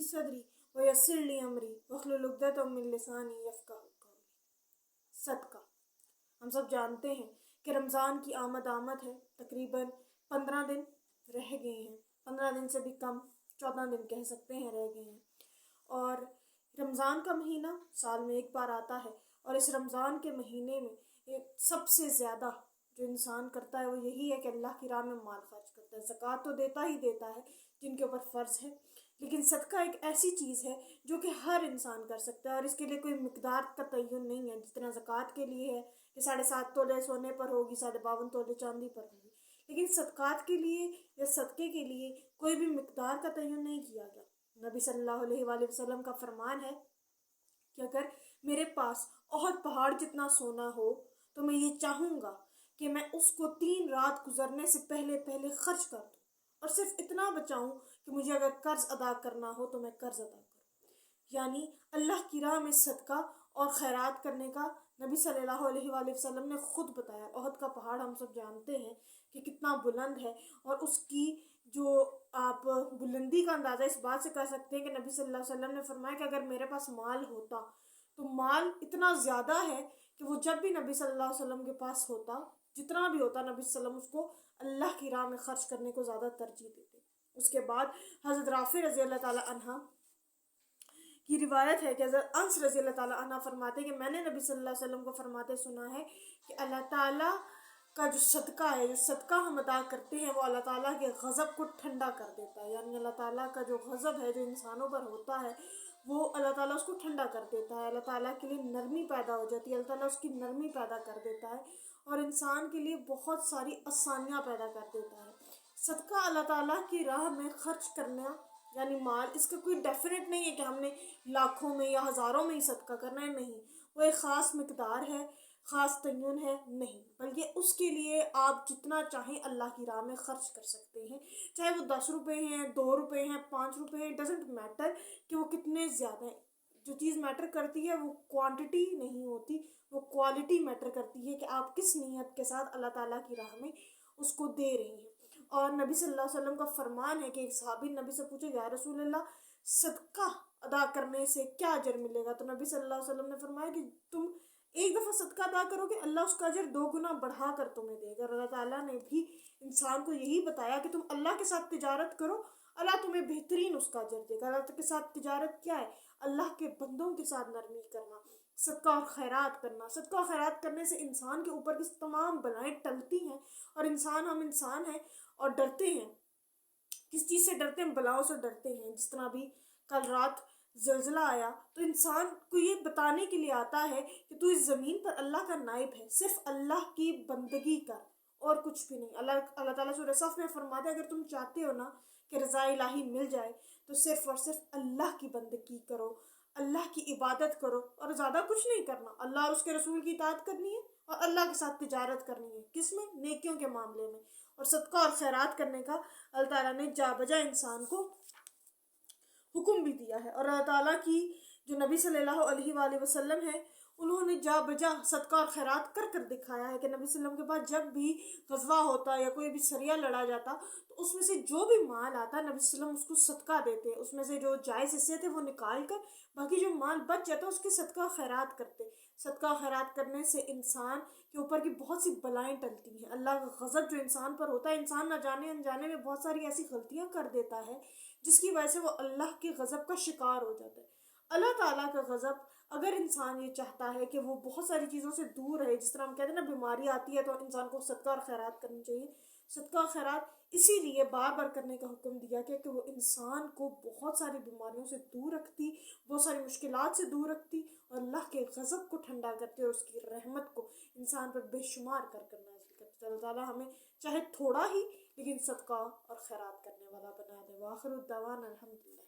صدری ویسر لی امری واحلل عقدۃ من لسانی یفقہوا قولی۔ صدقہ، ہم سب جانتے ہیں کہ رمضان کی آمد ہے، تقریباً 15 دن رہ گئے ہیں، 15 دن سے بھی کم، 14 دن کہہ سکتے ہیں رہ گئے ہیں۔ اور رمضان کا مہینہ سال میں ایک بار آتا ہے، اور اس رمضان کے مہینے میں سب سے زیادہ جو انسان کرتا ہے وہ یہی ہے کہ اللہ کی راہ میں مال خرچ کرتا ہے۔ زکوٰۃ تو دیتا ہی دیتا ہے جن کے اوپر فرض ہے، لیکن صدقہ ایک ایسی چیز ہے جو کہ ہر انسان کر سکتا ہے، اور اس کے لیے کوئی مقدار کا تعین نہیں ہے، جس طرح زکوٰۃ کے لیے ہے کہ 7.5 تولے سونے پر ہوگی، 52 تولے چاندی پر ہوگی، لیکن صدقات کے لیے یا صدقے کے لیے کوئی بھی مقدار کا تعین نہیں کیا گیا۔ نبی صلی اللہ علیہ وآلہ وسلم کا فرمان ہے کہ اگر میرے پاس احد پہاڑ جتنا سونا ہو تو میں یہ چاہوں گا کہ میں اس کو 3 رات گزرنے سے پہلے خرچ کر دوں، اور صرف اتنا بچاؤں کہ مجھے اگر قرض ادا کرنا ہو تو میں قرض ادا کروں۔ یعنی اللہ کی راہ میں صدقہ اور خیرات کرنے کا نبی صلی اللہ علیہ وآلہ وسلم نے خود بتایا۔ احد کا پہاڑ ہم سب جانتے ہیں کہ کتنا بلند ہے، اور اس کی جو آپ بلندی کا اندازہ اس بات سے کر سکتے ہیں کہ نبی صلی اللہ علیہ وسلم نے فرمایا کہ اگر میرے پاس مال ہوتا تو مال اتنا زیادہ ہے کہ وہ جب بھی نبی صلی اللہ علیہ وسلم کے پاس ہوتا، جتنا بھی ہوتا، نبی صلی اللہ علیہ وسلم اس کو اللہ کی راہ میں خرچ کرنے کو زیادہ ترجیح دیتے۔ اس کے بعد حضرت رافع رضی اللہ تعالیٰ عنہ کی روایت ہے کہ حضرت انس رضی اللہ تعالیٰ عنہ فرماتے ہیں کہ میں نے نبی صلی اللہ علیہ وسلم کو فرماتے سنا ہے کہ اللہ تعالیٰ کا جو صدقہ ہے، جو صدقہ ہم ادا کرتے ہیں، وہ اللہ تعالیٰ کے غضب کو ٹھنڈا کر دیتا ہے۔ یعنی اللہ تعالیٰ کا جو غضب ہے جو انسانوں پر ہوتا ہے وہ اللہ تعالیٰ اس کو ٹھنڈا کر دیتا ہے، اللہ تعالیٰ کے لیے نرمی پیدا ہو جاتی ہے، اللہ تعالیٰ اس کی نرمی پیدا کر دیتا ہے، اور انسان کے لیے بہت ساری آسانیاں پیدا کر دیتا ہے۔ صدقہ اللہ تعالیٰ کی راہ میں خرچ کرنا یعنی مال، اس کا کوئی ڈیفینیٹ نہیں ہے کہ ہم نے لاکھوں میں یا ہزاروں میں ہی صدقہ کرنا ہے، نہیں، وہ ایک خاص مقدار ہے، خاص تعین ہے، نہیں، بلکہ اس کے لیے آپ جتنا چاہیں اللہ کی راہ میں خرچ کر سکتے ہیں، چاہے وہ 10 روپے ہیں، 2 روپے ہیں، 5 روپے ہیں، ڈزنٹ میٹر کہ وہ کتنے زیادہ ہیں۔ جو چیز میٹر کرتی ہے وہ کوانٹٹی نہیں ہوتی، وہ کوالٹی میٹر کرتی ہے کہ آپ کس نیت کے ساتھ اللہ تعالیٰ کی راہ میں اس کو دے رہے ہیں۔ اور نبی صلی اللہ علیہ وسلم کا فرمان ہے کہ ایک صحابی نبی سے پوچھے، یا رسول اللہ، صدقہ ادا کرنے سے کیا اجر ملے گا؟ تو نبی صلی اللہ علیہ وسلم نے فرمایا کہ تم ایک دفعہ صدقہ ادا کرو گے، اللہ اس کا اجر 2 گنا بڑھا کر تمہیں دے گا۔ اور اللہ تعالیٰ نے بھی انسان کو یہی بتایا کہ تم اللہ کے ساتھ تجارت کرو، اللہ تمہیں بہترین اس کا اجر دے گا۔ اللہ کے ساتھ تجارت کیا ہے؟ اللہ کے بندوں کے ساتھ نرمی کرنا، صدقہ اور خیرات کرنا۔ صدقہ اور خیرات کرنے سے انسان کے اوپر کی تمام بلائیں ٹلتی ہیں، اور ہم انسان ہیں اور ڈرتے ہیں۔ کس چیز سے ڈرتے ہیں؟ بلاؤں سے ڈرتے ہیں۔ جس طرح بھی کل رات زلزلہ آیا تو انسان کو یہ بتانے کے لیے آتا ہے کہ تو اس زمین پر اللہ کا نائب ہے، صرف اللہ کی بندگی کر اور کچھ بھی نہیں۔ اللہ تعالیٰ سورہ صف میں فرماتا ہے اگر تم چاہتے ہو نا کہ رضا الہی مل جائے تو صرف اور صرف اللہ کی بندگی کرو، اللہ کی عبادت کرو، اور زیادہ کچھ نہیں کرنا۔ اللہ اور اس کے رسول کی اطاعت کرنی ہے، اور اللہ کے ساتھ تجارت کرنی ہے۔ کس میں؟ نیکیوں کے معاملے میں۔ اور صدقہ اور خیرات کرنے کا اللہ تعالیٰ نے جا بجا انسان کو حکم بھی دیا ہے، اور اللہ تعالیٰ کی جو نبی صلی اللہ علیہ وآلہ وسلم ہے انہوں نے جا بجا صدقہ اور خیرات کر کر دکھایا ہے کہ نبی صلی اللہ علیہ وسلم کے پاس جب بھی غزوہ ہوتا یا کوئی بھی سریہ لڑا جاتا تو اس میں سے جو بھی مال آتا نبی صلی اللہ علیہ وسلم اس کو صدقہ دیتے، اس میں سے جو جائز حصے تھے وہ نکال کر باقی جو مال بچ جاتا اس کے صدقہ و خیرات کرتے۔ صدقہ و خیرات کرنے سے انسان کے اوپر کی بہت سی بلائیں ٹلتی ہیں۔ اللہ کا غضب جو انسان پر ہوتا ہے، انسان نہ جانے انجانے میں بہت ساری ایسی غلطیاں کر دیتا ہے جس کی وجہ سے وہ اللہ کے غضب کا شکار ہو جاتا ہے۔ اللہ تعالیٰ کا غضب، اگر انسان یہ چاہتا ہے کہ وہ بہت ساری چیزوں سے دور رہے، جس طرح ہم کہتے ہیں نا بیماری آتی ہے تو انسان کو صدقہ اور خیرات کرنی چاہیے۔ صدقہ اور خیرات اسی لیے بار بار کرنے کا حکم دیا گیا کہ وہ انسان کو بہت ساری بیماریوں سے دور رکھتی، بہت ساری مشکلات سے دور رکھتی، اور اللہ کے غضب کو ٹھنڈا کرتی اور اس کی رحمت کو انسان پر بے شمار کر کر نازل کرتی۔ اللہ تعالیٰ ہمیں چاہے تھوڑا ہی لیکن صدقہ اور خیرات کرنے والا بنا دے۔ وآخر الدعوانا الحمدللہ۔